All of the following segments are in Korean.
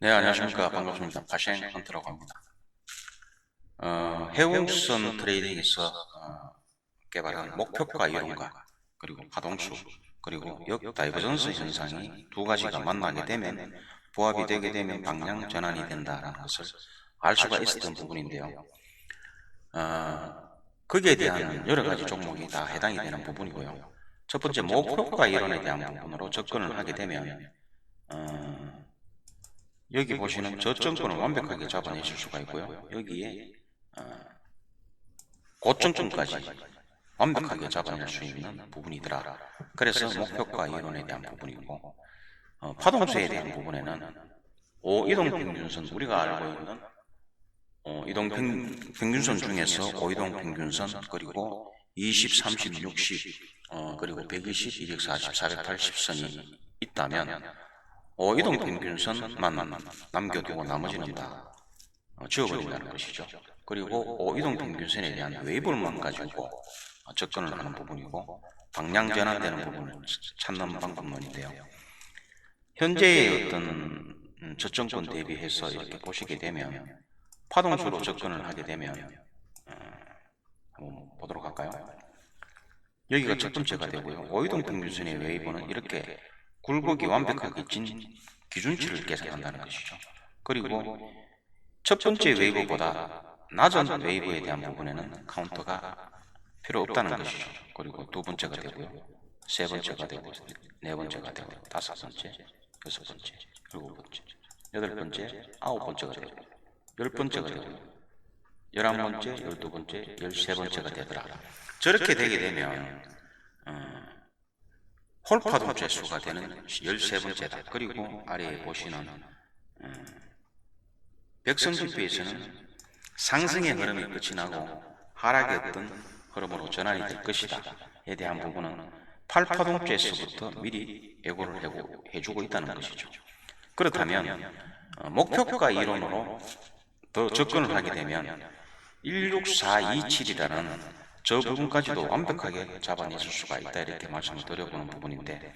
네, 안녕하십니까. 반갑습니다. 파생 헌트라고 합니다. 해운선 트레이딩에서 개발한 목표가 이론과 그리고 파동수 그리고 역다이버전스 현상이 두 가지가 만나게 되면 부합이 되게 되면 방향 전환이 된다는 것을 알 수가 있었던 부분인데요. 거기에 대한 여러 가지 종목이 다 해당이 되는 부분이고요. 첫 번째 목표가 이론에 대한 부분으로 접근을 하게 되면 여기 보시는 저점권을 완벽하게 잡아내실 수가 있고요. 여기에 고점권까지 완벽하게 잡아낼 수 있는 부분이더라. 그래서 목표가 이론에 대한 부분이고, 파동수에 대한 부분에는 5이동평균선, 우리가 알고 있는 이동평균선 중에서 5이동평균선, 그리고 20, 30, 60, 그리고 120, 240, 480선이 있다면 5이동평균선만 남겨두고 나머지는 다 지워버린다는 것이죠. 그리고 5이동평균선에 대한 웨이블만 가지고 접근을 하는 부분이고, 방향 전환되는 부분을 찾는 방법론인데요. 현재의 어떤 저점권 대비해서 이렇게 보시게 되면 파동수로 접근을 하게 되면 한번 보도록 할까요? 여기가 첫 번째가 되고요. 5이동평균선의 웨이브는 이렇게 굴곡이 완벽하게 진 기준치를 계산한다는 것이죠. 그리고 첫 번째 웨이브보다 낮은 웨이브에 대한 부분에는 카운터가 필요 없다는 것이죠. 그리고 두 번째가 되고요. 세 번째가 되고, 네 번째가 되고, 다섯 번째, 여섯 번째, 일곱 번째, 여덟 번째, 아홉 번째가 되고, 열 번째가 되고, 11번째, 12번째, 13번째가 되더라. 저렇게 되게 되면 홀파동 재수가 되는 13번째다. 그리고 아래에 보시는 백선지표에서는 상승의 흐름이 끝이 나고 하락의 어떤 흐름으로 전환이 될 것이다 에 대한 부분은 8파동째에서부터 미리 예고를 해주고 있다는 것이죠. 그렇다면 목표가 이론으로 더 접근을 하게 되면 16427이라는 저 부분까지도 완벽하게 잡아내실 수가 있다, 이렇게 말씀을 드려보는 부분인데,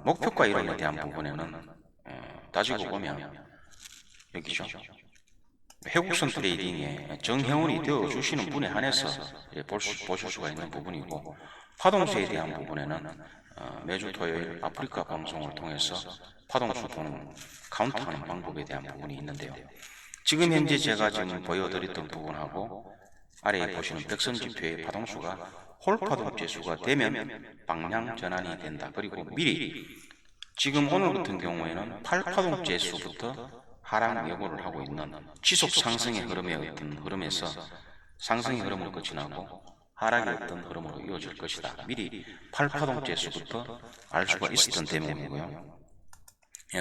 목표가 이론에 대한 부분에는 따지고 보면 여기죠. 해국선 트레이딩에 정회원이 되어주시는 분에 한해서 보실 수가 있는 부분이고, 파동수에 대한 부분에는 매주 토요일 아프리카 방송을 통해서 파동수 보는 카운트하는 방법에 대한 부분이 있는데요. 지금 현재 제가 지금 보여드렸던 부분하고 아래에 보시는 백선지표의 파동수가 홀파동 지수가 되면 방향 전환이 된다. 그리고 미리 지금 오늘 같은 경우에는 8파동 지수부터 하락 예고를 하고 있는 지속 상승의 흐름의 어떤 흐름에서 상승의 흐름을 끝이 나고 하락의 어떤 흐름으로 이어질 것이다. 미리 8파동 지수부터 알 수가 있었던 대목이고요.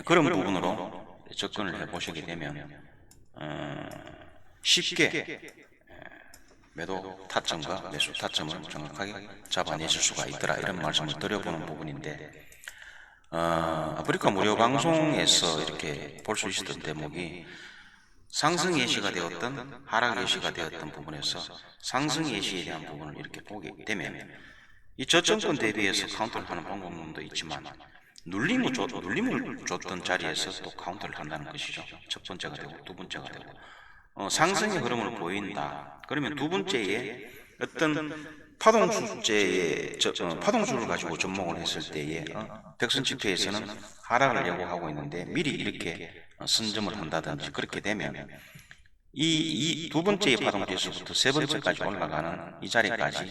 그런 부분으로 접근을 해보시게 되면 쉽게 매도 타점과 매수 타점을 정확하게 잡아내실 수가 있더라, 이런 말씀을 드려보는 부분인데, 아프리카 무료 방송에서 이렇게 볼 수 있었던 대목이 상승 예시가 되었던 하락 예시가 되었던 부분에서 상승 예시에 대한 부분을 이렇게 보게 되면 이 저점권 대비해서 카운터를 하는 방법론도 있지만 눌림을 줬던 자리에서 또 카운터를 한다는 것이죠. 첫 번째가 되고 두 번째가 되고 상승의 흐름을 보인다. 그러면 두 번째에 어떤 파동수를 가지고 접목을 했을 때에 백선지표에서는 하락을 예고하고 있는데 미리 이렇게 선점을 한다든지 그렇게 되면 이 두 번째의 파동지수부터 세 번째까지 올라가는 이 자리까지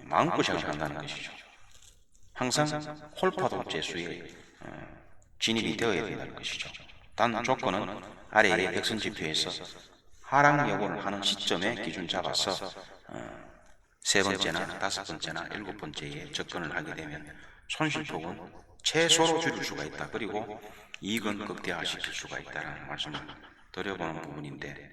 마음고생을 한다는 것이죠. 항상 홀파동 재수에 진입이 되어야 된다는 것이죠. 단 조건은 아래의 백선지표에서 하락 예고를 하는 시점에 기준 잡아서 세 번째나 다섯 번째나 일곱 번째에 접근을 하게 되면 손실폭은 최소로 줄일 수가 있다. 그리고 이익은 극대화시킬 수가 있다는 말씀을 드려보는 부분인데,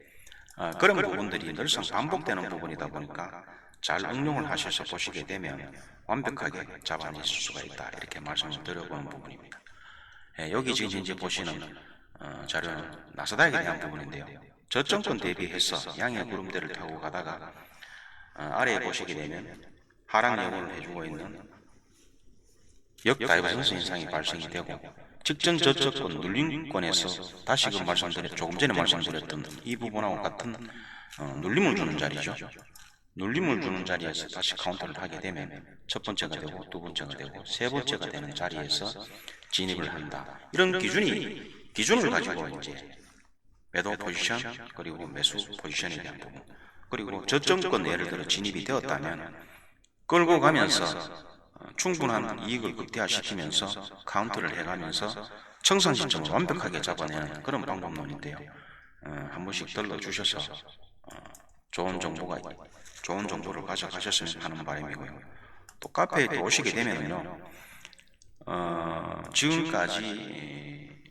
그런 부분들이 늘상 반복되는 부분이다 보니까 잘 응용을 하셔서 보시게 되면 완벽하게 잡아내실 수가 있다, 이렇게 말씀을 드려보는 부분입니다. 여기 지금 현재 보시는 자료는 나스닥에 대한 부분인데요. 저점권 대비해서 양의 구름대를 타고 가다가 아래에 보시게 되면 하락 예고를 해주고 있는 역다이버전스 현상이 발생이 되고 직전 저저권 눌림권에서 다시 조금 전에 말씀드렸던 이 부분하고 같은 눌림을 주는 자리죠. 눌림을 주는 자리에서 다시 카운터를 하게 되면 첫 번째가 되고 두 번째가 되고 세 번째가 되는 자리에서 진입을 한다. 이런 기준을 가지고 이제 매도 포지션 그리고 매수 포지션에 대한 부분 그리고 저점권 예를 들어 진입이 되었다면 끌고 가면서 충분한 이익을 극대화시키면서 카운터를 해가면서 청산 시점을 완벽하게 잡아내는 그런 방법론인데요. 한 번씩 들러주셔서 좋은 정보를 가져가셨으면 하는 바람이고요. 또 카페에 또 오시게 되면요, 지금까지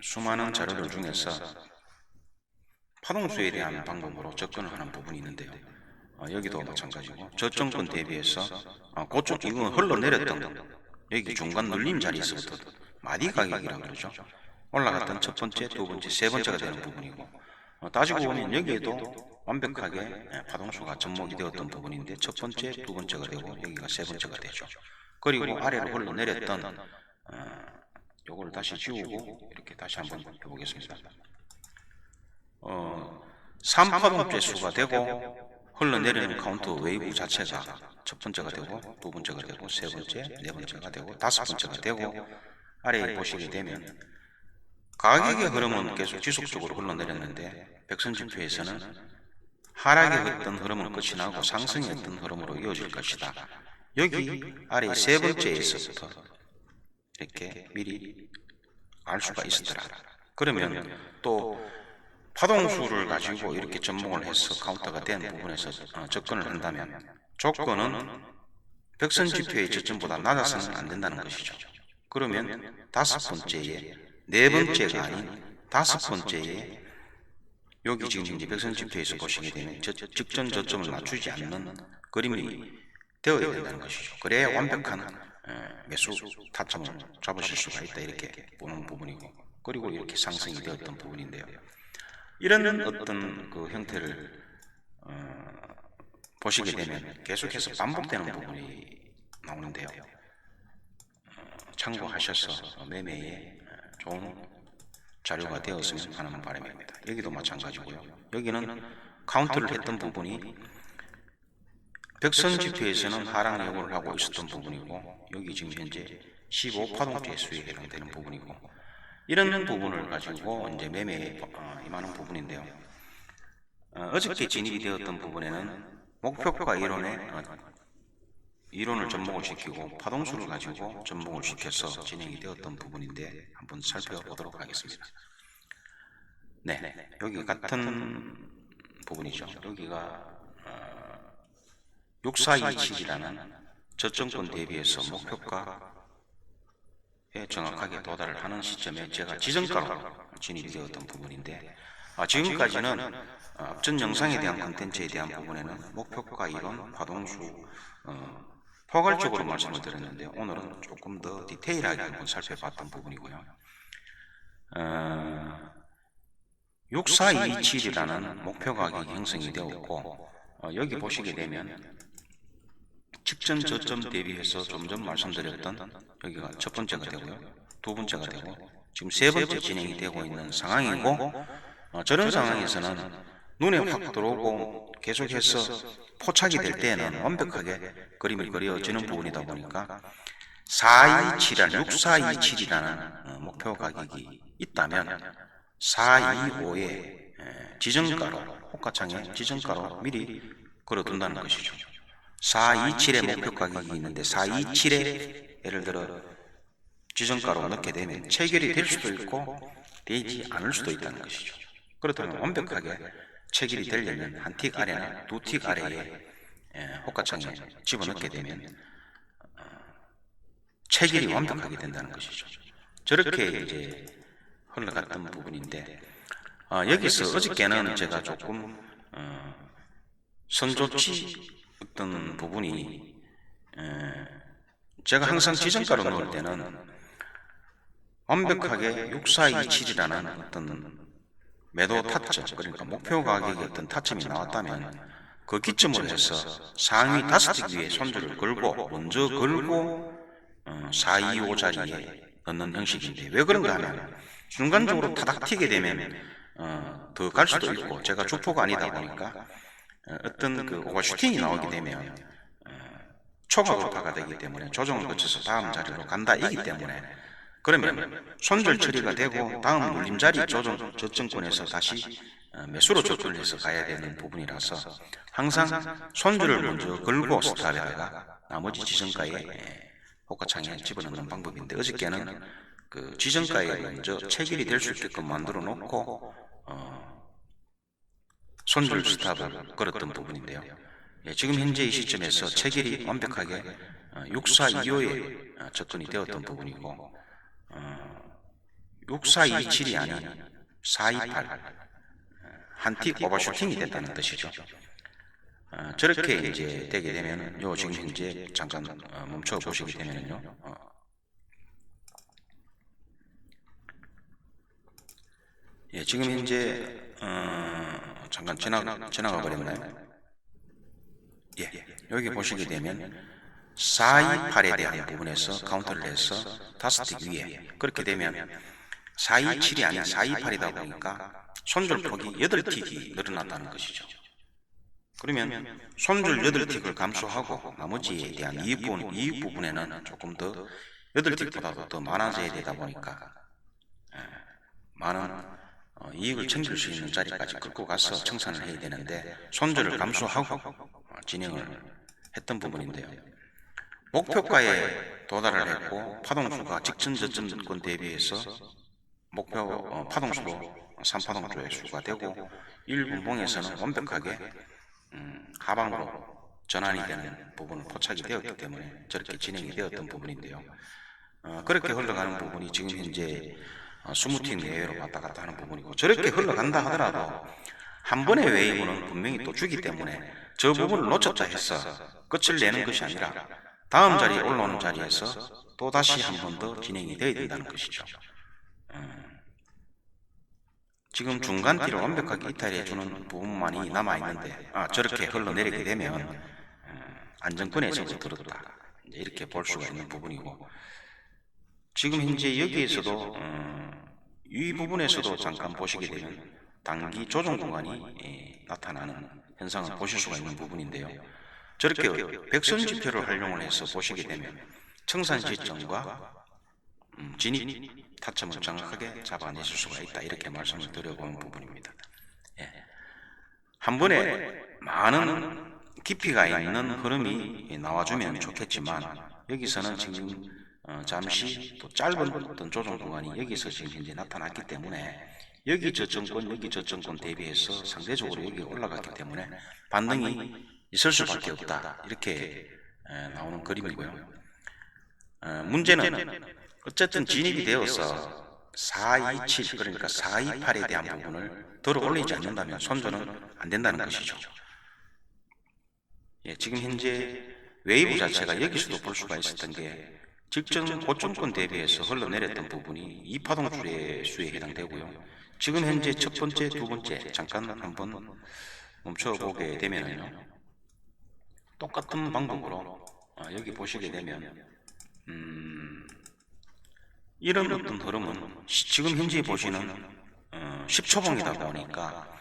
수많은 자료들 중에서 파동수에 대한 방법으로 접근을 하는 부분이 있는데요. 여기도 마찬가지고 저점권 대비해서 그쪽 이건 흘러내렸던 여기 중간 눌림 자리에서부터 마디 가격이라고 그러죠. 올라갔던 첫 번째, 두 번째, 세 번째가 되는 부분이고 따지고 보면 여기에도 완벽하게 파동수가 접목이 되었던 부분인데 첫 번째, 두 번째가 되고 여기가 세 번째가 되죠. 그리고 아래로 흘러내렸던 요걸 다시 지우고 이렇게 다시 한번 해보겠습니다. 3파동 죄수가 되고 흘러내리는 카운터 웨이브 자체가 첫 번째가 되고 두 번째가 되고 세 번째, 네 번째가 되고 다섯 번째가 되고 아래에 보시게 되면 가격의 흐름은 계속 지속적으로 흘러내렸는데 백선지표에서는 하락의 어떤 흐름은 끝이 나고 상승의 어떤 흐름으로 이어질 것이다. 여기 아래 세 번째에서부터 이렇게 미리 알 수가 있었더라. 그러면 또 파동수를 가지고 이렇게 접목을 해서 카운터가 된 부분에서 접근을 한다면 조건은 백선지표의 저점보다 낮아서는 안 된다는 것이죠. 그러면 다섯 번째에 네 번째가 아닌 다섯 번째에 여기 지금 이제 백선지표에서 보시게 되면 직전 저점을 낮추지 않는 그림이 되어야 된다는 것이죠. 그래야 완벽한 매수 타점을 잡으실 수가 있다 이렇게 보는 부분이고 그리고 이렇게 상승이 되었던 부분인데요. 이런 어떤 그 형태를 보시게 되면 계속해서 반복되는 부분이 나오는데요. 참고하셔서 매매에 좋은 자료가 되었으면 하는 바람입니다. 여기도 마찬가지고요. 여기는 카운트를 했던 부분이 백선지표에서는 하락 예고를 하고 있었던 부분이고 여기 지금 현재 15파동 재수에 해당되는 부분이고 이런 부분을 가지고 이제 매매에 임하는 부분인데요. 어저께 진입이 되었던 부분에는 목표가 이론을 접목을 시키고 파동수를 가지고 접목을 시켜서 진행이 되었던 부분인데 한번 살펴보도록 하겠습니다. 네, 여기 같은 부분이죠. 여기가 6427이라는 저점권 대비해서 목표가 정확하게 도달을 하는 시점에 제가 지정가로 진입이 되었던 부분인데 지금까지는 앞전 영상에 대한 컨텐츠에 대한 부분에는 목표가 이론, 파동수 포괄적으로 말씀을 드렸는데 오늘은 조금 더 디테일하게 한번 살펴봤던 부분이고요. 6427이라는 목표 가격이 형성이 되었고 여기 보시게 되면 직전 저점 대비해서 좀 전 말씀드렸던 여기가 첫 번째가 되고요. 두 번째가 되고 지금 세 번째 진행이 되고 있는 상황이고 저런 상황에서는 눈에 확 들어오고 계속해서 포착이 될 때에는 완벽하게 그림이 그려지는 부분이다 보니까 6427이라는 목표 가격이 있다면 425의 지정가로 호가창에 지정가로 미리 걸어둔다는 것이죠. 427의 목표 가격이 있는데 427에 예를 들어 지정가로 넣게 되면 체결이 될 수도 있고 되지 않을 수도 있다는 것이죠. 그렇다면 완벽하게 체결이 되려면 한 틱 아래나 두 틱 아래에 호가창에 집어넣게 되면 체결이 완벽하게 된다는 것이죠. 저렇게 이제 흘러갔던 부분인데 여기서 어저께는 제가 조금 선조치 어떤 부분이 제가 항상 지정가로 넣을 때는 완벽하게 6427이라는 어떤 매도 타점 그러니까 목표 가격의 어떤 타점이 나왔다면 그 기점으로 해서 상위 5틱 위에 손절을 걸고 먼저 걸고 425 자리에 넣는 형식인데, 왜 그런가 하면 순간적으로 타닥 튀게 되면 더 갈 수도 있고, 제가 주포가 아니다 보니까 어떤 그 오버슈팅이 나오게 되면 초과 돌파가 되기 때문에 조정을 거쳐서 다음 자리로 간다 이기 때문에, 그러면 손절 처리가 되고 다음 눌림자리 저점권에서 다시 매수로 접근을 해서 가야 되는 부분이라서 항상 손절을 먼저 걸고 스탑에다가 나머지 지정가에 호가창에 집어넣는 방법인데, 어저께는 그 지정가에 먼저 체결이 될 수 있게끔 만들어 놓고 손절 스탑을 걸었던 부분인데요. 지금 현재 이 시점에서 체결이 완벽하게 6425에 접근이 되었던 부분이고, 6427이 아닌 428, 한틱 오버슈팅이 됐다는 뜻이죠. 저렇게 이제 되게 되면 지금 현재 잠깐 멈춰 보시게 되면요, 지금 현재 잠깐 지나가 버렸나요? 여기 보시게 되면 428에 대한 부분에서 카운터를 해서 다스틱 위에, 그렇게 되면 427이 아닌 428이다 보니까 손절폭이 8틱이 늘어났다는 것이죠. 그러면 손절 8틱을 감소하고 나머지에 대한 이익 부분에는 조금 더 8틱보다도 더 많아져야 되다 보니까 많은 이익을 챙길 수 있는 자리까지 끌고 가서 청산을 해야 되는데, 손절을 감소하고 진행을 했던 부분인데요. 목표가에 도달을 했고 파동수가 직전 저점권 대비해서 목표 파동수로 3파동조의 수가 되고 1분봉에서는 완벽하게 하방으로 전환이 되는 부분은 포착이 되었기 때문에 저렇게 진행이 되었던 부분인데요. 그렇게 흘러가는 부분이 지금 현재 20팀 내외로 왔다 갔다 하는 부분이고, 저렇게 흘러간다 하더라도 한 번의 웨이브는 분명히 또 주기 때문에 저 부분을 놓쳤다 해서 끝을 내는 것이 아니라 다음 자리에 올라오는 자리에서 또 다시 한 번 더 진행이 되어야 된다는 것이죠. 지금 중간띠를 완벽하게 이탈해 주는 부분만이 남아있는데, 저렇게 흘러내리게 되면 안정권에 접어들었다, 이렇게 볼 수가 있는 부분이고, 지금 현재 여기에서도 이 부분에서도 잠깐 보시게 되면 단기 조정 구간이 나타나는 현상을 보실 수가 있는 부분인데요. 저렇게 백선 지표를 활용을 해서 보시게 되면 청산 시점과 진입 타점을 정확하게 잡아내실 수가 있다, 이렇게 말씀을 드려보는 부분입니다. 한 번에 많은 깊이가 있는 흐름이 나와주면 좋겠지만, 여기서는 지금 잠시 또 짧은 어떤 조정 구간이 여기서 지금 현재 나타났기 때문에, 여기 저점권 대비해서 상대적으로 여기 올라갔기 때문에 반등이 있을 수밖에 없다, 이렇게 나오는 그림이고요. 문제는 어쨌든 진입이 되어서 427, 그러니까 428에 대한 부분을 들어 올리지 않는다면 손절은 안 된다는 것이죠. 지금 현재 웨이브 자체가 여기서도 볼 수가 있었던 게 직전 고점권 대비해서 흘러내렸던 부분이 2파동줄의 수에 해당되고요. 지금 현재 첫 번째, 두 번째 잠깐 한번 멈춰보게 되면요, 똑같은 방법으로 여기 보시게 되면 이런 어떤 흐름은 지금 현재 보시는 10초봉이다 보니까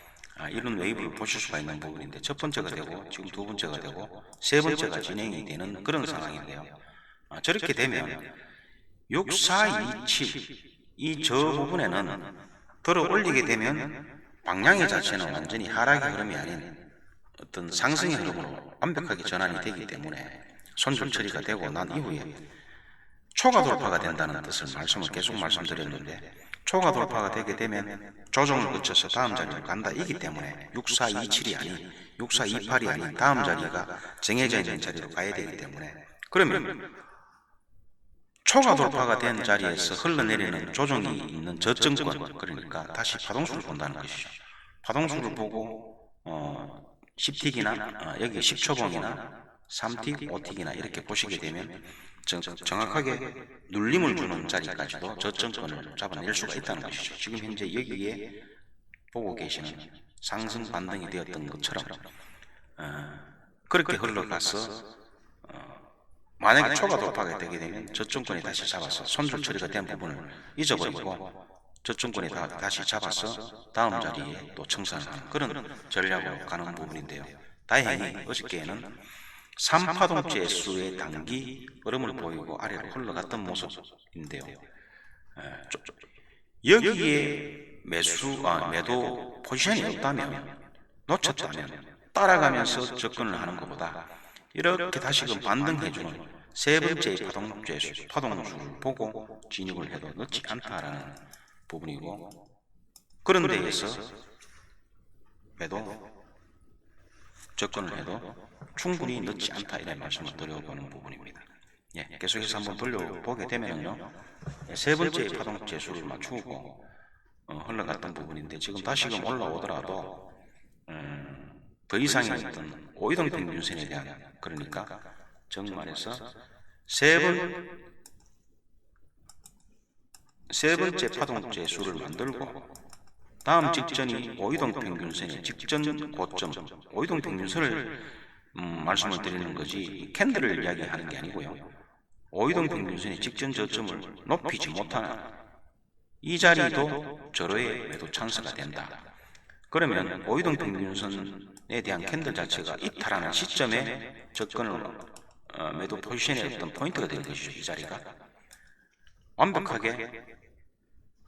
이런 웨이브를 보실 수가 있는 부분인데, 첫 번째가 되고 지금 두 번째가 되고 세 번째가 진행이 되는 그런 상황인데요. 저렇게 되면 6427 이 저 부분에는 들어 올리게 되면 방향의 자체는 완전히 하락의 흐름이 아닌 어떤 상승의 흐름으로 완벽하게 전환이 되기 때문에 손절 처리가 되고 난 이후에 초과 돌파가 된다는 뜻을 계속 말씀드렸는데, 초과 돌파가 되게 되면 조정을 거쳐서 다음 자리로 간다 이기 때문에 6427이 아닌 6428이 아닌 다음 자리가 정해져 있는 자리로 가야 되기 때문에, 그러면 초과 돌파가 된 자리에서 흘러내리는 조정이 있는 저점권, 그러니까 다시 파동수를 본다는 것이죠. 파동수를 보고 10틱이나 여기 10초봉이나 3틱, 5틱이나 이렇게 보시게 되면 정확하게 눌림을 주는 자리까지도 저점권을 잡아낼 수가 있다는 것이죠. 지금 현재 여기에 보고 계시는 상승 반등이 되었던 것처럼 그렇게 흘러가서 만약에 초과 돌파가 되게 되면 저점권이 다시 잡아서 손절 처리가 된 부분을 잊어버리고 저점권이 다시 잡아서 다음 자리에 또 청산을 하는 그런 전략으로 가는 부분인데요. 다행히 어저께는 3파동째 수의 단기 흐름을 보이고 아래로 흘러갔던 모습인데요. 여기에 매도 포지션이 없다면, 놓쳤다면 따라가면서 접근을 하는 것보다 이렇게 다시금 반등해주는 세 번째 파동수를 보고 진입을 해도 늦지 않다라는 부분이고, 그런 데에서 매도 접근을 해도 충분히 늦지 않다 이런 말씀을 드려보는 부분입니다. 예, 계속해서 한번 돌려보게 되면요, 세 번째 파동재수를 맞추고 흘러갔던 부분인데 지금 다시금 올라오더라도 더 이상의 어떤 오이동 평균선에 대한, 그러니까 정말해서 세 번째 파동재수를 만들고 다음 직전이 오이동 평균선의 직전 고점, 오이동 평균선을 말씀을 드리는 거지 캔들을 이야기하는 게 아니고요. 오이동 평균선의 직전 저점을 높이지 못하는 이 자리도 절호의 매도 찬스가 된다. 그러면 오이동 평균선에 대한 캔들 자체가 이탈하는 시점에 접근을 매도 포지션의 어떤 포인트가 되는 것이죠. 이 자리가 완벽하게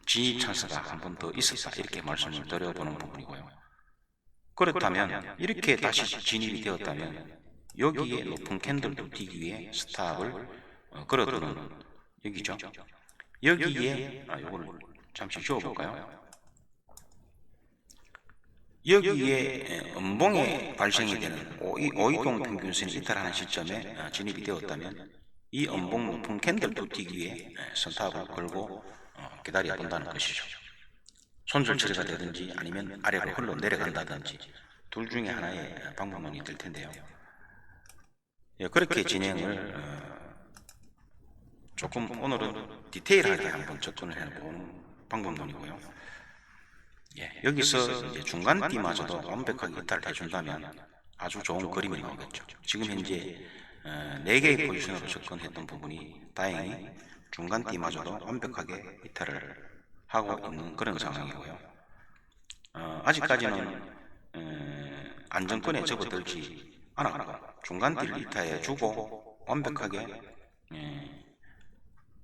진입 찬스가 한 번 더 있었다 이렇게 말씀을 드려보는 부분이고요. 그렇다면 이렇게 다시 진입이 되었다면 여기에 높은 캔들도 뛰기 위해 스탑을 걸어두는 여기죠. 여기에 요거를 잠시 지워볼까요? 여기에 음봉에 발생이 되는 오이동 평균선이 이탈하는 시점에 진입이 되었다면 이 음봉 높은 캔들도 뛰기 위해 스탑을 걸고 기다려 본다는 것이죠. 손절 처리가 되든지 아니면 아래로 흘러 내려간다든지 둘 중에 하나의 방법론이 될 텐데요. 그렇게 진행을 조금 오늘은 디테일하게 한번 접근을 해보는 방법론이고요. 여기서 이제 중간띠마저도 완벽하게 이탈을 해준다면 아주 좋은 그림이 나오겠죠. 지금 현재 4개의 포지션으로 접근했던 부분이 다행히 중간띠마저도 완벽하게 이탈을 하고 있는 그런 상황이고요. 아직까지는 안정권에 접어들지 않았고 중간띠를 이탈해주고 완벽하게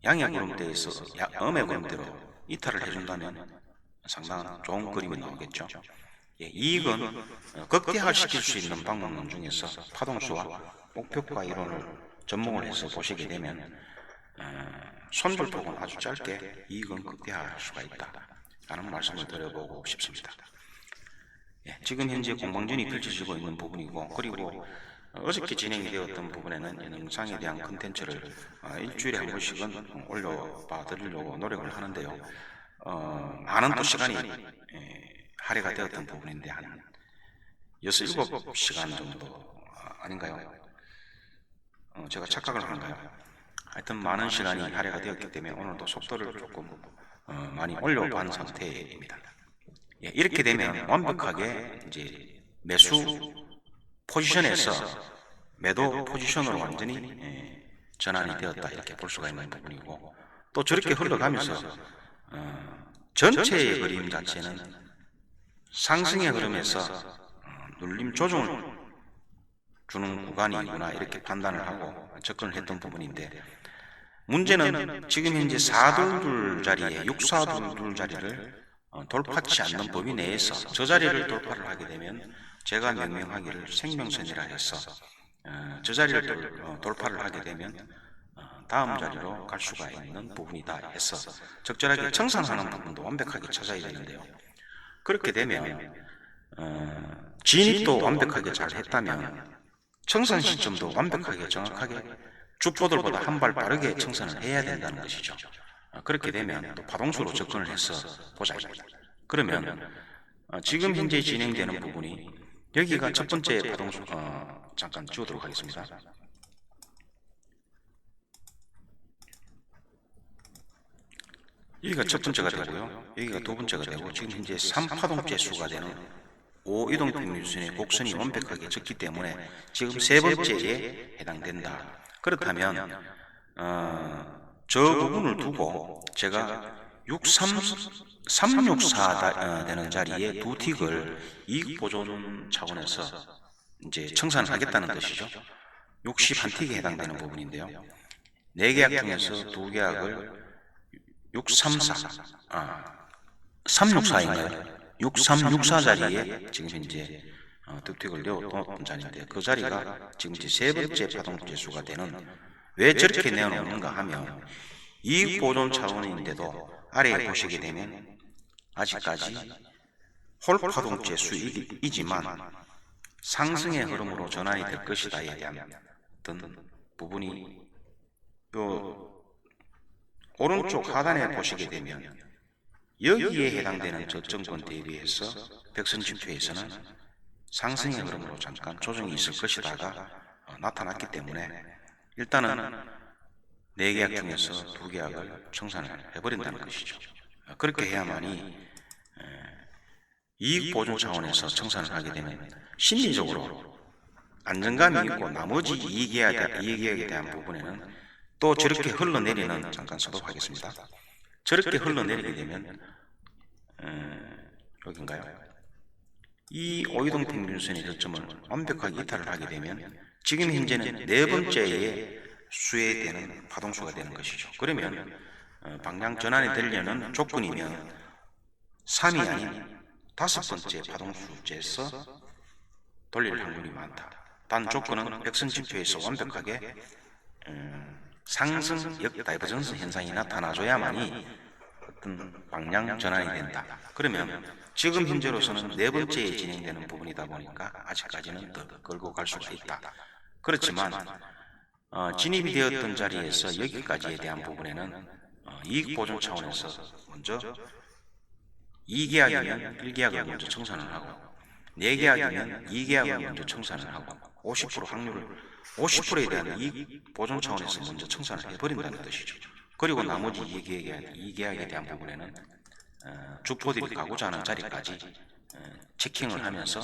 양의 구름대에서 음의 구름대로 이탈을 해준다면 상당한 좋은 그림이 나오겠죠. 이익은 극대화시킬 수 있는 방법론 중에서 파동수와 목표가 이론을 접목을 해서 보시게 되면 손절폭은 아주 짧게 이익은 극대화할 수가 있다 라는 말씀을 드려보고 싶습니다. 지금 현재 공방전이 펼쳐지고 있는 부분이고, 그리고 어저께 진행이 되었던 부분에는 영상에 대한 컨텐츠를 일주일에 한 번씩은 올려봐 드리려고 노력을 하는데요. 많은 또 시간이 할애가 되었던 부분인데 한 6, 7시간 정도 아닌가요? 제가 착각을 하는가요? 하여튼 많은 시간이 할애가 되었기 때문에 오늘도 속도를 조금 많이 올려본 상태입니다. 이렇게 되면 완벽하게 이제 매수 포지션에서 매도 포지션으로 완전히 전환이 되었다 이렇게 볼 수가 있는 부분이고, 또 저렇게 흘러가면서 전체의 그림 자체는 상승의 흐름에서 눌림 조정을 주는 구간이구나 이렇게 판단을 하고 접근을 했던 부분인데, 문제는 지금 현재 422 자리에 6422 자리를 돌파치 않는 범위 내에서 저 자리를 돌파를 하게 되면 제가 명명하기를 생명선이라 해서 저 자리를 돌파를 하게 되면 다음 자리로 갈 수가 있는 부분이다 해서 적절하게 청산하는 부분도 완벽하게 찾아야 되는데요. 그렇게 되면 진입도 완벽하게 잘 했다면 청산 시점도 완벽하게 정확하게 주포들보다 한 발 빠르게 청산을 해야 된다는 것이죠. 그렇게 되면 또 파동수로 접근을 해서 보자. 그러면 지금 현재 진행되는 부분이 여기가 첫 번째 파동수, 잠깐 지우도록 하겠습니다. 여기가 첫 번째가 되고요, 여기가 두 번째가 되고, 지금 현재 3파동째 수가 되는 5이동 평균선의 곡선이 완벽하게 졌기 때문에 지금 세 번째에 해당된다 그렇다면 저 부분을 두고 제가 364 되는 자리에 두 틱을 이익 보존 차원에서 이제 청산을 하겠다는 뜻이죠. 61틱에 해당되는 부분인데요. 4계약 중에서 2계약을 364인가요? 6364 자리에 지금 현재 득틱을 내어놓은 자리인데, 그 자리가 지금 이제 세 번째 파동재수가 되는, 왜 저렇게 내어놓는가 하면 이익 보존 차원인데도 아래에 보시게 되면 아직까지 홀 파동재수이지만 상승의 흐름으로 전환이 될 것이다에 대한 어떤 부분이 요 오른쪽 하단에 보시게 되면 여기에 해당되는 저점권 대비해서 백선지표에서는 상승의 흐름으로 잠깐 조정이 있을 것이다가 나타났기 때문에 일단은 4계약 중에서 2계약을 청산을 해버린다는 것이죠. 그렇게 해야만이 이익 보존 차원에서 청산을 하게 되면 심리적으로 안정감이 있고, 나머지 이익계약에 대한 부분에는 또 저렇게 흘러내리는, 잠깐 스톱하겠습니다. 저렇게 흘러내리게 되면 여긴가요? 이 오이동 평균선의 저점을 완벽하게 이탈을 하게 되면 지금 현재는 4번째에 수혜되는 파동수가 되는 것이죠. 그러면 방향 전환이 되려는 조건이면 3이 아닌 5번째 파동수에서 돌릴 확률이 많다. 단 조건은 백선지표에서 완벽하게 상승 역다이버전스 현상이 나타나줘야만이 어떤 방향 전환이 된다. 그러면 지금 현재로서는 4번째에 진행되는 부분이다 보니까 아직까지는 더 끌고 갈 수가 있다. 그렇지만 진입이 되었던 자리에서 여기까지에 대한 부분에는 이익 보존 차원에서 먼저 2계약이면 1계약을 먼저 청산을 하고, 4계약이면 2계약을 먼저 청산을 하고, 50% 확률을 50%에 대한 이익 보존 차원에서 먼저 청산을 해버린다는 뜻이죠. 그리고 나머지 2계약에 대한 부분에는 주포들이 가고자 하는 자리까지 체킹을 하면서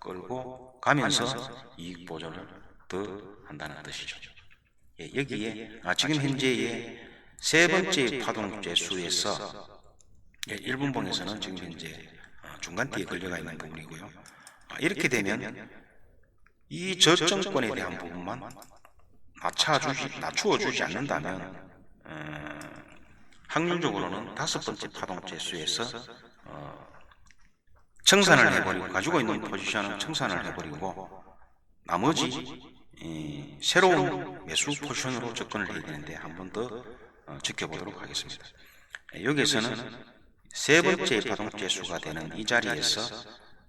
끌고 가면서 이익 보존을 더 한다는 뜻이죠. 여기에 지금 현재의 세 번째 파동재수에서 1분봉에서는 지금 현재 중간대에 걸려가 있는 부분이고요. 이렇게 되면 이 저점권에 대한 부분만 낮추어 주지 않는다면 확률적으로는 5번째 파동재수에서 청산을 해버리고, 가지고 있는 포지션을 청산을 해버리고 나머지 새로운 매수 포지션으로 접근을 해야 되는데, 한 번 더 지켜보도록 하겠습니다. 여기에서는 세 번째 파동재수가 되는 이 자리에서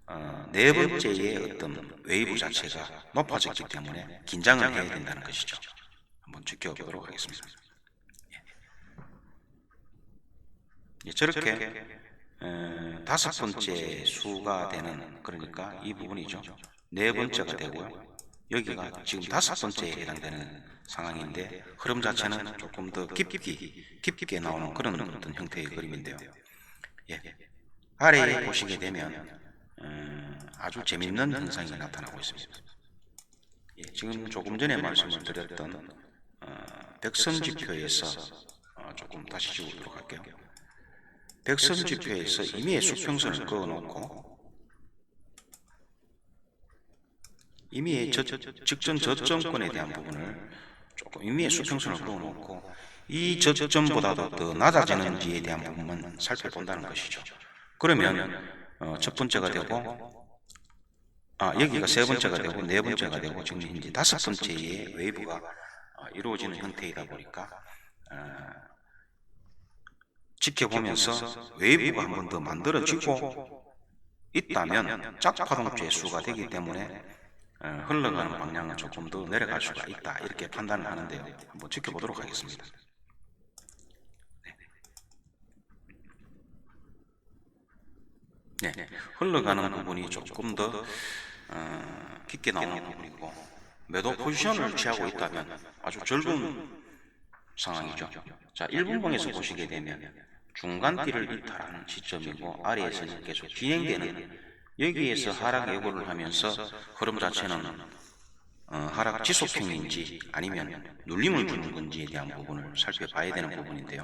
4번째의 어떤 웨이브 자체가 높아졌기 때문에 긴장을 해야 된다는 것이죠. 한번 지켜보도록 하겠습니다. 저렇게 5번째 수가 되는, 그러니까 이 부분이죠. 4번째가 되고요. 여기가 지금 5번째에 해당되는 상황인데, 흐름 자체는 조금 더 깊게 나오는 그런 어떤 형태의 그림인데요. 아래에 보시게 되면 아주 재미있는 현상이 나타나고 있습니다. 지금 조금 전에 말씀을 드렸던 백선지표에서 조금 다시 지우도록 할게요. 백선지표에서 임의의 수평선을 그어놓고 임의의 직전 저점권에 대한 부분을 조금 임의의 수평선을 그어놓고 이 저점보다도 더 낮아지는지에 대한 부분만 살펴본다는 것이죠. 그러면 첫 번째가 되고, 여기가 세 번째가 되고 4번째가 되고 지금 현재 5번째의 웨이브가 이루어지는 형태이다 보니까 지켜보면서 웨이브가 한 번 더 만들어지고 있다면 짝파동재수가 되기 때문에 흘러가는 방향은 조금 더 내려갈 수가 있다, 이렇게 판단을 하는데요. 한번 지켜보도록 하겠습니다. 흘러가는 부분이 조금 더 깊게 나오는 부분이고, 매도 포지션을 취하고 있다면 아주 젊은 상황이죠. 자, 1분봉에서 보시게 되면 중간띠를 이탈하는 시점이고, 아래에서는 계속 진행되는, 여기에서 하락 예고를 하면서 흐름 자체는 하락 지속형인지 아니면 눌림을 주는 건지에 대한 부분을 살펴봐야 되는 부분인데요.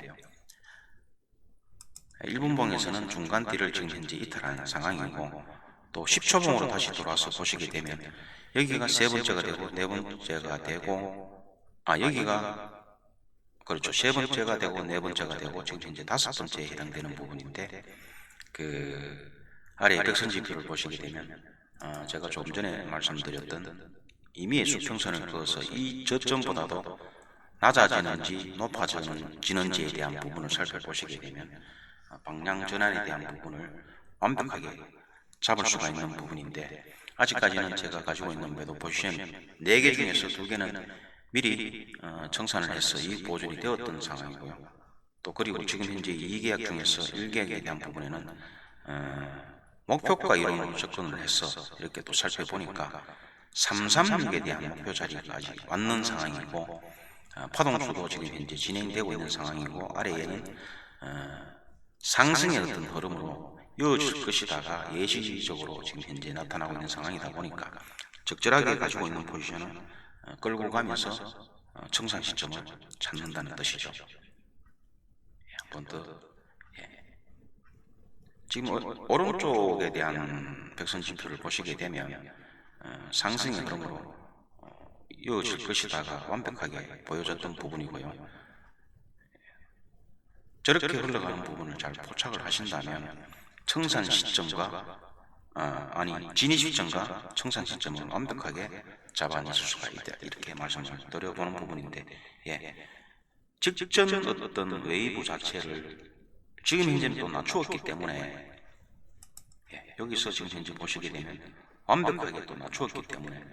1분봉에서는 중간띠를 지금 현재 이탈한 상황이고, 또 10초봉으로 다시 돌아와서 보시게 되면 여기가 세 번째가 되고 네 번째가 되고, 여기가 그렇죠, 세 번째가 되고 네 번째가 되고 지금 현재 다섯 번째에 해당되는 부분인데, 그 아래 격선지표를 보시게 되면 제가 조금 전에 말씀드렸던 임의의 수평선을 그어서 이 저점보다도 낮아지는지 높아지는지에 대한 부분을 살펴보시게 되면 방향 전환에 대한 부분을 완벽하게 잡을 수가 있는 부분인데, 아직까지는 제가 가지고 있는 매도 포지션 4개 중에서 2개는 미리 청산을 해서 이익 보존이 되었던 상황이고요. 또 그리고 지금 현재 2계약 중에서 1계약에 대한 부분에는 목표가 이론으로 접근을 해서 이렇게 또 살펴보니까 336에 대한 목표 자리까지 왔는 상황이고, 파동수도 지금 현재 진행되고 있는 상황이고, 아래에는 상승의 어떤 흐름으로 이어질 것이다가 예시적으로 지금 현재 나타나고 있는 상황이다 보니까 적절하게 가지고 있는 포지션을 끌고 가면서 청산 시점을 찾는다는 뜻이죠. 한 번 더. 지금 오른쪽에 대한 백선지표를 보시게 되면 상승의 흐름으로 이어질 것이다가 완벽하게 보여졌던 부분이고요. 저렇게 흘러가는 부분을 잘 포착을 하신다면 청산 시점과 진입 시점과 청산 시점을 완벽하게 잡아낼 수가 있다, 이렇게 말씀을 드려보는 부분인데, 직전 어떤 웨이브 자체를 지금 현재는 또 낮추었기 때문에, 여기서 지금 현재 보시게 되면 완벽하게 또 낮추었기 때문에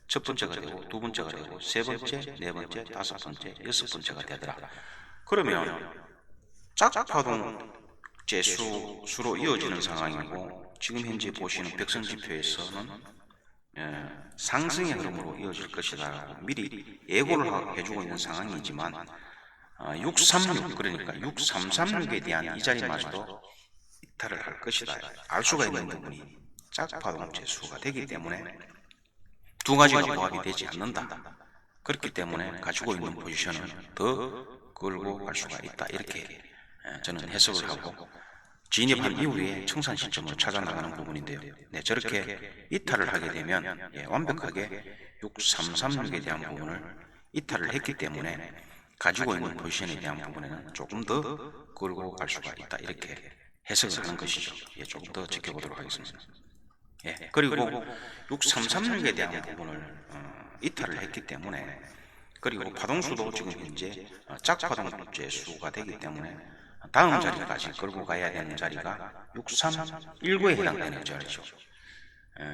첫 번째가 되고 두 번째가 되고 세 번째, 네 번째, 다섯 번째, 여섯 번째가 되더라. 그러면 짝파동 재수로 이어지는 상황이고, 지금 현재 보시는 백선지표에서는 상승의 흐름으로 이어질 것이다 미리 예고를 해주고 있는 상황이지만, 636, 그러니까 6336에 대한 이 자리마저도 이탈을 할 것이다 알 수가 있는 부분이 짝파동 재수가 되기 때문에 두 가지가 조합이 되지 않는다. 그렇기 때문에 가지고 있는 포지션을 더 끌고 갈 수가 있다, 이렇게 저는 해석을 하고, 진입한 이후에 청산 시점을 찾아 나가는 부분인데요. 저렇게 이탈을 하게 되면 완벽하게 6336에 대한 부분을 이탈을 했기 때문에 가지고 있는 포지션에 대한 부분에는 조금 더 끌고 갈 수가 있다, 이렇게 해석을 하는 것이죠. 조금 더 지켜보도록 하겠습니다. 그리고 6336에 대한 부분을 이탈을 했기 때문에, 그리고 파동수도 지금 현재 짝파동제 수가 되기 때문에 다음 자리까지 끌고 가야 되는 자리가 6319에 해당되는 자리죠.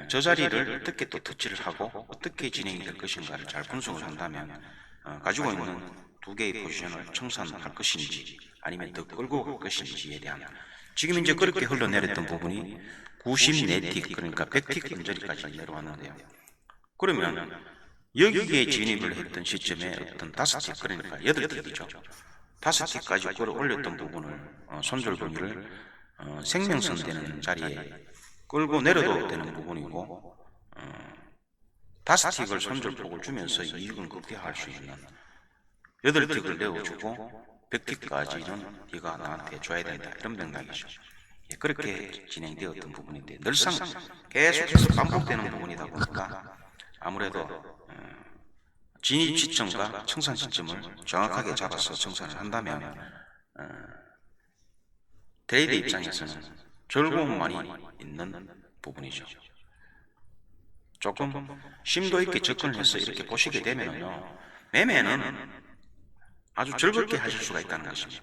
저 자리를 어떻게 또 터치를 하고 어떻게 진행이 될 것인가를 잘 분석을 한다면 가지고 있는 두 개의 포지션을 청산할 것인지 아니면 더 끌고 갈 것인지에 대한, 지금 이제 그렇게 흘러내렸던 부분이 94틱, 그러니까 100틱 언저리까지 내려왔는데요. 그러면 여기에 진입을 했던 시점에 어떤 5틱, 그러니까 8틱이죠. 5틱까지 끌어올렸던 부분을 손절 범위를 생명선 되는 자리에 끌고 내려도 되는 부분이고, 5틱을 손절폭을 주면서 이익은 극대화할 수 있는 8틱을 내어주고 100틱까지는 네가 나한테 줘야 된다, 이런 맥락이죠. 그렇게 진행되었던 부분인데, 늘상 계속해서 반복되는 부분이다 보니까 아무래도 진입 시점과 청산 시점을 정확하게 잡아서 청산을 한다면 트레이드 입장에서는 즐거움만이 있는 부분이죠. 조금 심도 있게 접근을 해서 이렇게 보시게 되면요, 매매는 아주 즐겁게 하실 수가 있다는 것입니다.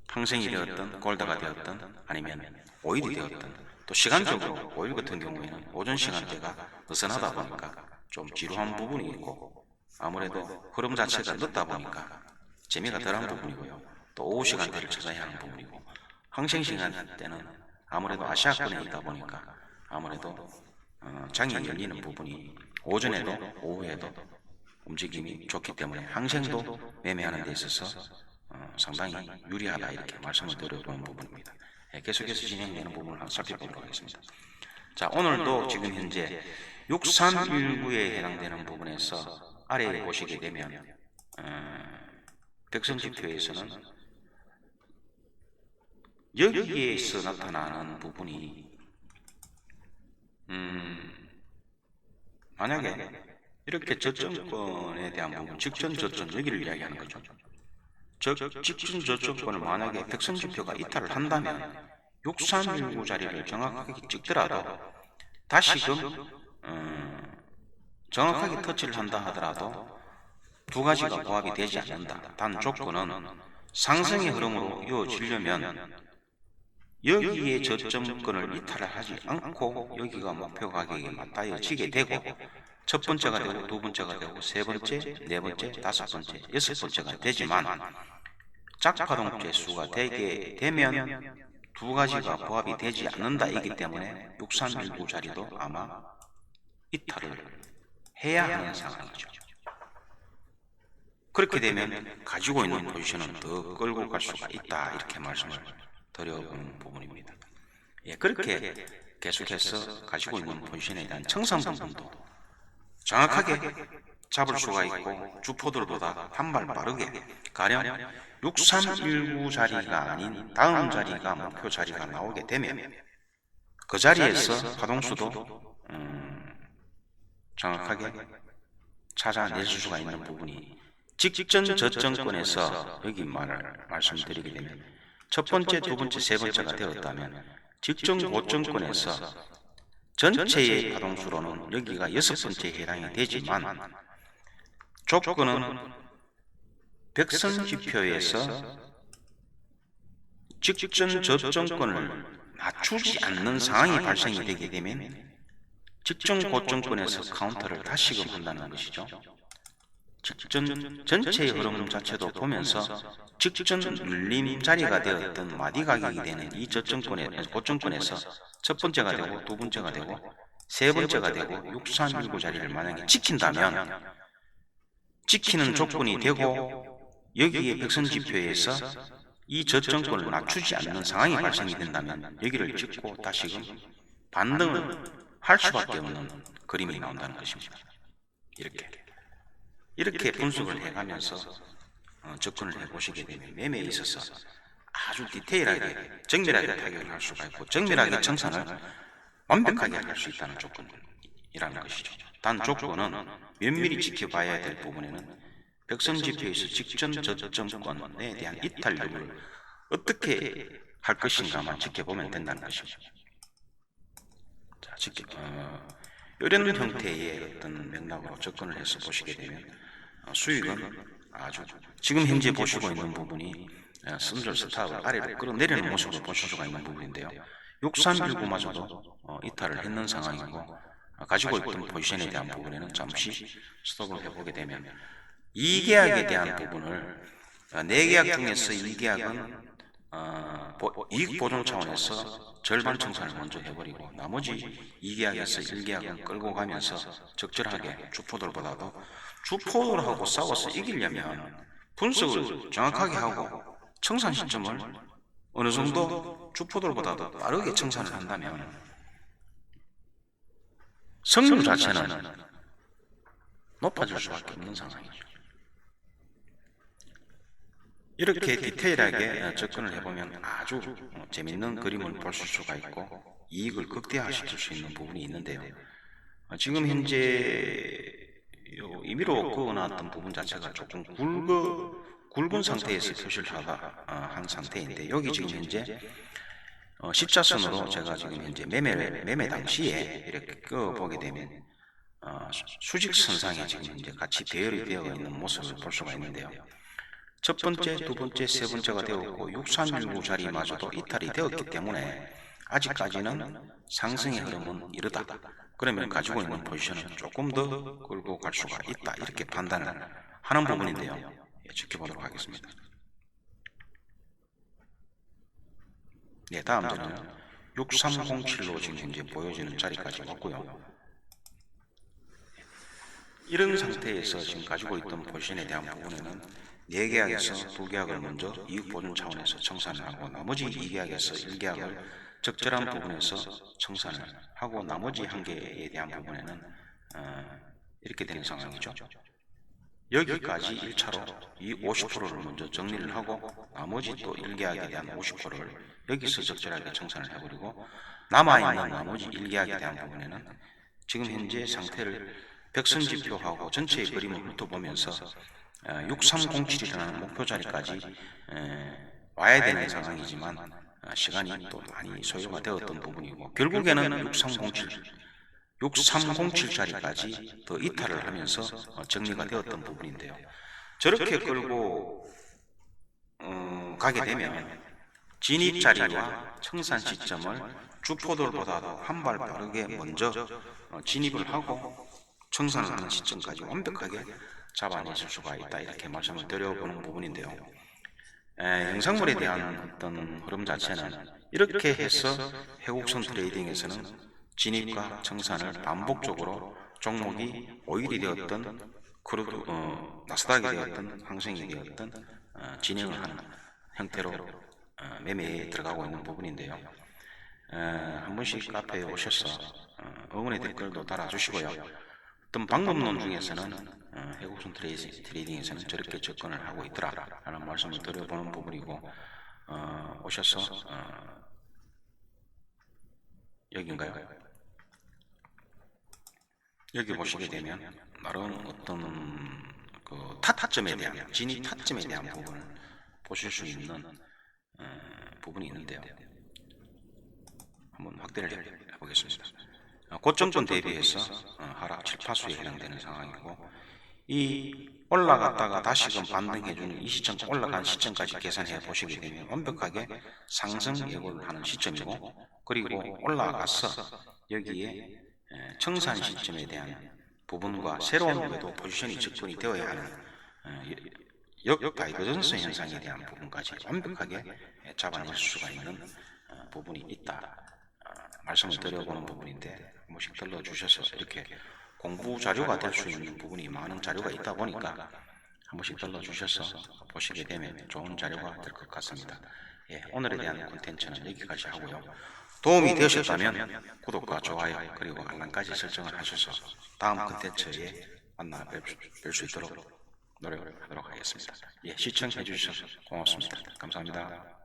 항생이 되었든 골드가 되었든 아니면 오일이 되었든, 또 시간적으로 오일 같은 경우에는 오전 시간대가 느슨하다 보니까 좀 지루한 부분이 있고, 아무래도 흐름 자체가 늦다 보니까 재미가 덜한 부분이고요. 또 오후 시간대를 찾아야 하는 부분이고, 항생 시간대는 아무래도 아시아권에 있다 보니까 아무래도 장이 열리는 부분이 오전에도 오후에도 움직임이 좋기 때문에 항생도 매매하는 데 있어서 상당히 유리하다, 이렇게 말씀을 드려보는 부분입니다. 계속해서 진행되는 부분을 살펴보도록 하겠습니다. 자, 오늘도 지금 현재 6319에 해당되는 부분에서 아래에 보시게 되면 백선지표에서는 여기에서 나타나는 부분이 만약에 이렇게 저점권에 대한 부분, 직전 저점 여기를 이야기하는 거죠. 직전 저점권을 만약에 백선지표가 이탈을 한다면 6319 자리를 정확하게 찍더라도 다시금 정확하게 터치를 한다 하더라도 두 가지가 부합이 되지 않는다. 단 조건은 상승의 흐름으로 이어지려면 여기에 저점권을 이탈을 하지 않고 여기가 목표 가격에 맞닿아지게 되고 첫 번째가 되고 두 번째가 되고 세 번째, 네 번째, 다섯 번째, 여섯 번째가 되지만 짝파동체 수가 되게 되면 두 가지가 부합이 되지 않는다이기 때문에 6319 자리도 아마 이탈을 해야 하는 상황이죠. 그렇게 되면 가지고 있는 포지션은 더 끌고 갈 수가 있다, 이렇게 말씀을 드려보는 부분입니다. 예, 그렇게 계속해서 가지고 있는 포지션에 대한 청산 부분도 정확하게 잡을 수가 있고 주포들보다 한 발 빠르게 가령 6319 자리가 아닌 다음 자리가 목표 자리가 나오게 되면 그 자리에서 파동수도 정확하게 찾아낼 수가 있는 부분이 직전 저점권에서 여기 말씀드리게 되면 첫 번째, 두 번째, 세 번째가 되었다면 직전 고점권에서 전체의 파동수로는 여기가 여섯 번째에 해당이 되지만 조건은 백선지표에서 직전 저점권을 낮추지 않는 상황이 발생이 되게 되면 직전 고점권에서 카운터를 다시금 한다는 것이죠. 직전 전체의 흐름 자체도 보면서 직전 눌림 자리가 되었던 마디 가격이 되는 이 고점권에서 첫 번째가 되고 두 번째가 되고 세 번째가 되고 6319 자리를 만약에 지킨다면 지키는 조건이 되고 여기에 백선지표에서 이 저점권을 낮추지 않는 상황이 발생이 된다면 여기를 찍고 다시금 반등을 할 수밖에 없는 그림이 나온다는 것입니다. 이렇게 분석을 해가면서 접근을 해보시게 되면 매매에 있어서 아주 디테일하게 정밀하게 타격을 할 수가 있고 정밀하게 청산을 완벽하게 할 수 있다는 조건이라는 것이죠. 단 조건은 면밀히 지켜봐야 될 부분에는 백선지표에서 직전 저점권에 대한 이탈력을 어떻게 할 것인가만 지켜보면 된다는 것입니다. 자, 이런 형태의 어떤 맥락으로 접근을 해서 보시게 되면 수익은 아주 지금 현재 보시고 있는 부분이 손절 스탑을 아래로 끌어내리는 모습을 보실 수가 있는 부분인데요. 6319마저도 이탈을 했는 상황이고 가지고 있던 포지션에 대한 부분에는 잠시 스톱을 해보게 되면 2계약에 대한 부분을 4계약 중에서 2계약은 이익 보존 차원에서 절반 청산을 먼저 해버리고 나머지 2계약에서 1계약은 끌고 가면서 적절하게 주포들보다도 주포들하고 싸워서 이기려면 분석을 정확하게 하고 청산 시점을 어느 정도 주포들보다도 빠르게 청산을 한다면 성능 자체는 높아질 수밖에 없는 상황이죠. 이렇게 디테일하게 접근을 해보면 아주 재밌는 그림을 볼 수가 있고 이익을 극대화시킬 수 있는 부분이 있는데요. 지금 현재 임의로 그어놨던 부분 자체가 조금 굵은 상태에서 표시를 한 상태인데 여기 지금 현재 십자선으로 제가 지금 현재 매매 당시에 이렇게 그어보게 되면 수직선상에 지금 현재 같이 배열이 되어 있는 모습을 볼 수가 있는데요. 첫 번째, 두 번째, 세 번째가 되었고 6319 자리마저도 이탈이 되었기 때문에 아직까지는 상승의 흐름은 이르다. 그러면 가지고 있는 포지션은 조금 더 끌고 갈 수가 있다. 이렇게 판단을 하는 부분인데요. 지켜보도록 하겠습니다. 네, 다음 저는 6307로 지금 현재 보여지는 자리까지 왔고요. 이런 상태에서 지금 가지고 있던 포지션에 대한 부분에는 4계약에서 2계약을 먼저 이익 보존 차원에서 청산을 하고 나머지 2계약에서 1계약을 적절한 부분에서 청산을 하고 나머지 한계에 대한 부분에는 이렇게 되는 상황이죠. 여기까지 1차로 이 50%를 먼저 정리를 하고 나머지 또 1계약에 대한 50%를 여기서 적절하게 청산을 해버리고 남아있는 나머지 1계약에 대한 부분에는 지금 현재 상태를 백선지표하고 전체의 그림을 훑어보면서 6307이라는 목표 자리까지 와야 되는 상황이지만 시간이 또 많이 소요가 되었던 부분이고 결국에는 6307 자리까지 더 이탈을 하면서 정리가 되었던 부분인데요. 저렇게 끌고 가게 되면 진입 자리와 청산 시점을 주포들보다도 한 발 빠르게 먼저 진입을 하고 청산을 하는 시점까지 완벽하게 잡아내실 수가 있다, 이렇게 말씀을 드려보는 부분인데요. 영상물에 대한 어떤 흐름 자체는 이렇게 해서 해곡선 트레이딩에서는 진입과 청산을 반복적으로 종목이 오일이 되었던 크루드, 나스닥이 되었던 항생이 되었던 진행을 하는 형태로 매매에 들어가고 있는 부분인데요. 한 번씩 카페에 오셔서 응원의 댓글도 달아주시고요. 어떤 방법론 중에서는 해곡선 트레이딩에서는 저렇게 접근을 하고 있더라 라는 말씀을 드려보는 부분이고, 오셔서 여기인가요? 여기 보시게 되면 나름 어떤 그 타점에 대한, 진입 타점에 대한 부분을 보실 수 있는 부분이 있는데요. 한번 확대를 해보겠습니다. 고점권 대비해서 하락 7파수에 해당되는 상황이고, 이 올라갔다가 다시금 반등해주는 이 시점, 올라간 시점까지 계산해 보시게 되면 완벽하게 상승 예고를 하는 시점이고, 그리고 올라가서 여기에 청산 시점에 대한 부분과 새로운 외도 포지션이 접근이 되어야 하는 역다이버전스 현상에 대한 부분까지 완벽하게 잡아낼 수가 있는 부분이 있다 말씀을 드려보는 부분인데, 한 번씩 들러주셔서 이렇게 공부 자료가 될 수 있는 부분이 많은 자료가 있다 보니까 한 번씩 들러주셔서 보시게 되면 좋은 자료가 될 것 같습니다. 오늘에 대한 콘텐츠는 여기까지 하고요. 도움이 되셨다면 구독과 좋아요 그리고 알람까지 설정을 하셔서 다음 콘텐츠에 만나 뵐 수 있도록 노력을 하도록 하겠습니다. 시청해 주셔서 고맙습니다. 감사합니다.